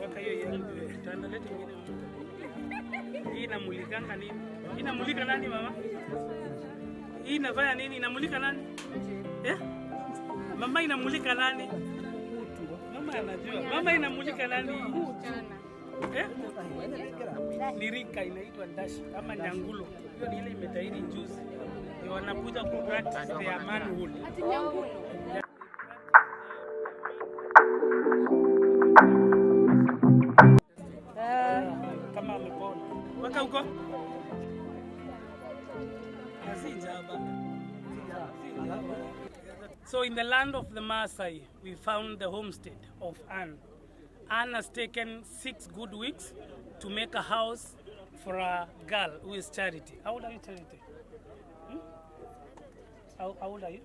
Waka hiyo yellow. Tuandalete ingine. Hii inamulikanga nini? Inamulika nani mama? Hii inafanya nini? Inamulika nani? Mama inamulika nani? Mama anajua. Mama inamulika nani? Ni rika inaitwa ndashi ama nyangulo. Hiyo ni ile imetairi juzi. Ni wanakuja ku practice their manhood. Ati nyangulo. Kama amepona. Waka huko? So in the land of the Maasai, we found the homestead of Anne. Anne has taken 6 good weeks to make a house for a girl who is Charity. How old are you, Charity? How old are you?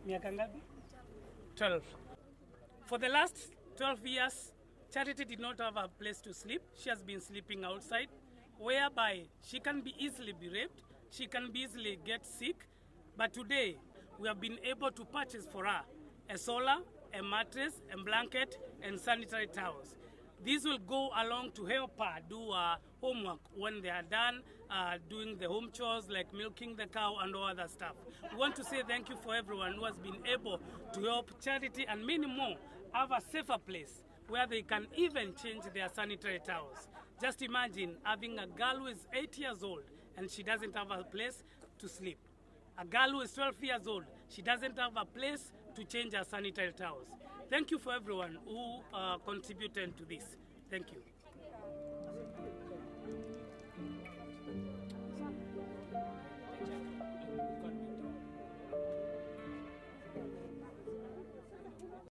Miaka ngapi? 12. For the last 12 years, Charity did not have a place to sleep. She has been sleeping outside, whereby she can be easily be raped, she can be easily get sick. But today, we have been able to purchase for her a solar, a mattress, a blanket, and sanitary towels. These will go along to help her do homework when they are done doing the home chores like milking the cow and all other stuff. We want to say thank you for everyone who has been able to help Charity and many more have a safer place where they can even change their sanitary towels. Just imagine having a girl who is 8 years old and she doesn't have a place to sleep. A girl who is 12 years old, she doesn't have a place to change her sanitary towels. Thank you for everyone who contributed to this. Thank you.